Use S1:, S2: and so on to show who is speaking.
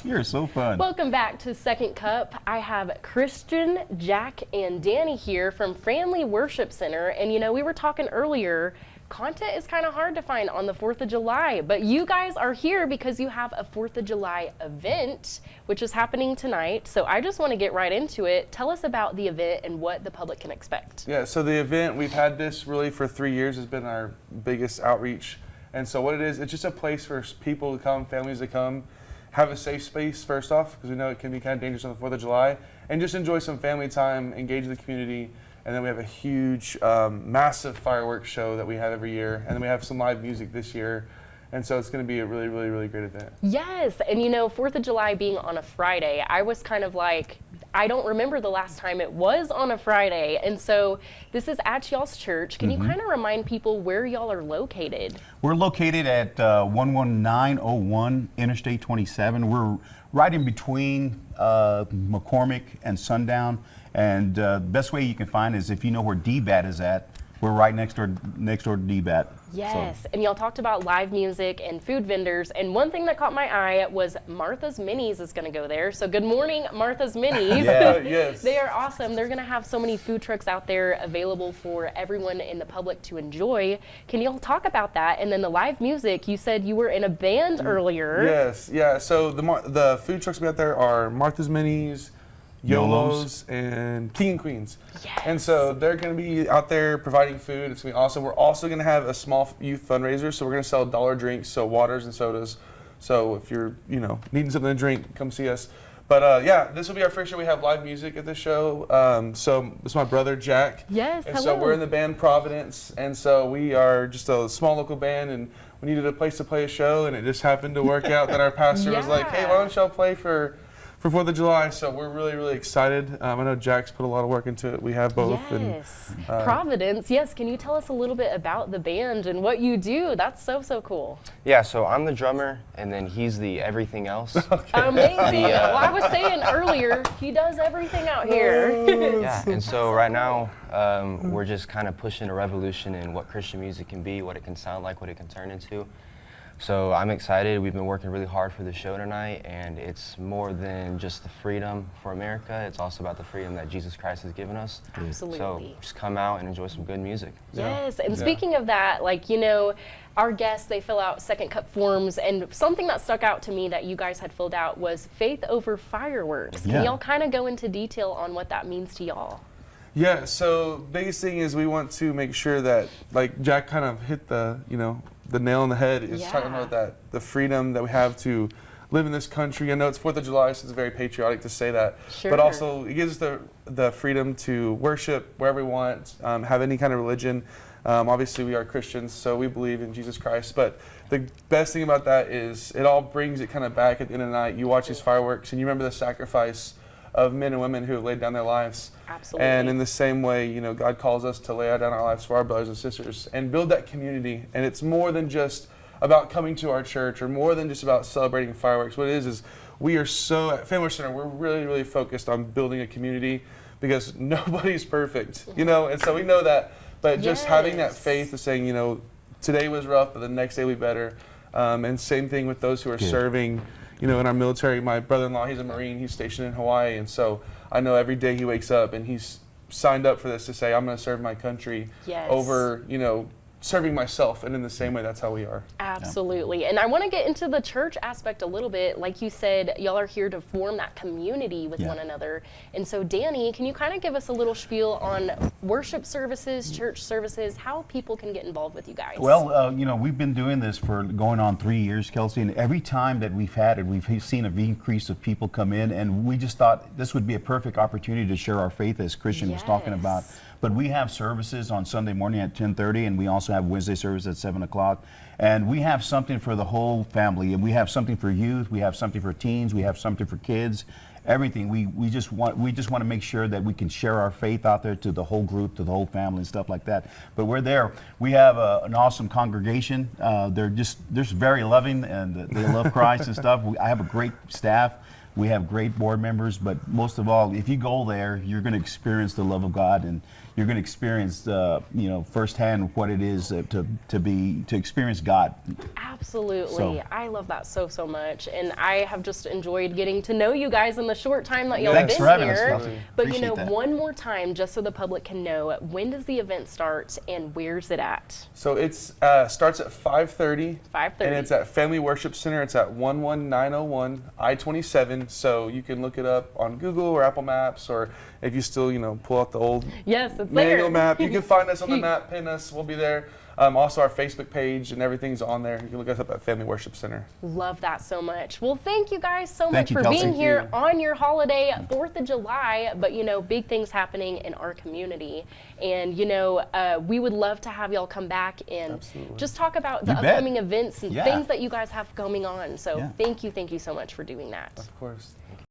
S1: You're so fun.
S2: Welcome back to Second Cup. I have Christian, Jack, and Danny here from Family Worship Center. And you know, we were talking earlier, content is kind of hard to find on the 4th of July, but you guys are here because you have a 4th of July event, which is happening tonight. So I just want to get right into it. Tell us about the event and what the public can expect.
S3: Yeah, so the event, we've had this really for 3 years, has been our biggest outreach. And so what it is, it's just a place for people to come, families to come, have a safe space first off, because we know it can be kind of dangerous on the 4th of July, and just enjoy some family time, engage the community. And then we have a huge, massive fireworks show that we have every year. And then we have some live music this year. And so it's going to be a really, really, really great event.
S2: Yes, and you know, 4th of July being on a Friday, I was kind of like, I don't remember the last time it was on a Friday. And so this is at y'all's church. Can you kind of remind people where y'all are located?
S1: We're located at 11901 Interstate 27. We're right in between McCormick and Sundown. And the best way you can find is if you know where DBAT is at. We're right next door to DBAT.
S2: Yes, and y'all talked about live music and food vendors, and one thing that caught my eye was Martha's Minis is going to go there. So good morning, Martha's Minis.
S1: Yeah.
S3: Yes.
S2: They are awesome. They're going to have so many food trucks out there available for everyone in the public to enjoy. Can y'all talk about that? And then the live music, you said you were in a band earlier.
S3: Yes, yeah. So the food trucks we got there are Martha's Minis, YOLO's, and King and Queens.
S2: Yes.
S3: And so they're going to be out there providing food. It's going to be awesome. We're also going to have a small youth fundraiser. So we're going to sell dollar drinks, so waters and sodas. So if you're, needing something to drink, come see us. But yeah, this will be our first year. We have live music at the show. So this is my brother, Jack.
S2: Yes,
S3: and
S2: hello.
S3: so we're in the band Providence. And so we are just a small local band, and we needed a place to play a show. And it just happened to work out that our pastor was like, hey, why don't y'all play for 4th of July, so we're really, really excited. I know Jack's put a lot of work into it. We have both.
S2: Yes, Providence. Yes, can you tell us a little bit about the band and what you do? That's so cool.
S4: Yeah, so I'm the drummer, and then he's the everything else.
S2: Amazing. Well, I was saying earlier, he does everything out here.
S4: Yeah, and so right now, we're just kind of pushing a revolution in what Christian music can be, what it can sound like, what it can turn into. So I'm excited. We've been working really hard for the show tonight, and it's more than just the freedom for America. It's also about the freedom that Jesus Christ has given us.
S2: Absolutely.
S4: So just come out and enjoy some good music.
S2: Yes, and speaking of that, our guests, they fill out Second Cup forms, and something that stuck out to me that you guys had filled out was faith over fireworks. Can y'all kind of go into detail on what that means to y'all?
S3: Yeah, so biggest thing is we want to make sure that, like Jack kind of hit the nail on the head, is talking about that, the freedom that we have to live in this country. I know it's 4th of July, so it's very patriotic to say that.
S2: Sure.
S3: But also, it gives us the freedom to worship wherever we want, have any kind of religion. Obviously, we are Christians, so we believe in Jesus Christ. But the best thing about that is it all brings it kind of back at the end of the night. You watch these fireworks, and you remember the sacrifice of men and women who have laid down their lives.
S2: Absolutely.
S3: And in the same way, God calls us to lay down our lives for our brothers and sisters and build that community. And it's more than just about coming to our church or more than just about celebrating fireworks. What it is we are so, at Family Center, we're really, really focused on building a community because nobody's perfect, and so we know that. But just having that faith of saying, today was rough, but the next day will be better. And same thing with those who are serving. In our military, my brother-in-law, he's a Marine, he's stationed in Hawaii, and so I know every day he wakes up and he's signed up for this to say, I'm going to serve my country over, serving myself, and in the same way, that's how we are.
S2: Absolutely. And I want to get into the church aspect a little bit. Like you said, y'all are here to form that community with one another. And so, Danny, can you kind of give us a little spiel on worship services, church services, how people can get involved with you guys?
S1: Well, we've been doing this for going on 3 years, Kelsey, and every time that we've had it, we've seen an increase of people come in, and we just thought this would be a perfect opportunity to share our faith, as Christian was talking about. But we have services on Sunday morning at 10:30, and we also have Wednesday service at 7 o'clock. And we have something for the whole family. And we have something for youth, we have something for teens, we have something for kids, everything. We just want to make sure that we can share our faith out there to the whole group, to the whole family and stuff like that. But we're there. We have an awesome congregation. They're just very loving, and they love Christ and stuff. I have a great staff. We have great board members, but most of all, if you go there, you're going to experience the love of God, and you're going to experience, firsthand what it is to experience God.
S2: Absolutely.
S1: So-
S2: I love that so much. And I have just enjoyed getting to know you guys in the short time that y'all
S1: Thanks
S2: been
S1: for having us,
S2: here.
S1: Kelsey.
S2: But
S1: Appreciate that.
S2: one more time, just so the public can know, when does the event start and where's it at?
S3: So it's starts at 5:30.
S2: 5:30.
S3: And it's at Family Worship Center. It's at 11901 I-27. So you can look it up on Google or Apple Maps, or if you still, pull out the old
S2: Yes, it's
S3: manual
S2: there.
S3: map, you can find us on the map, pin us, we'll be there. Also, our Facebook page and everything's on there. You can look us up at Family Worship Center.
S2: Love that so much. Well, thank you guys so
S1: Thank
S2: much
S1: you,
S2: for
S1: Kelsey.
S2: being
S1: Thank
S2: here
S3: you.
S2: on your holiday, 4th of July, but big things happening in our community. And we would love to have y'all come back and
S3: Absolutely.
S2: just talk about the
S1: You bet.
S2: upcoming events and
S1: Yeah.
S2: things that you guys have going on. So
S1: Yeah.
S2: thank you so much for doing that.
S3: Of course.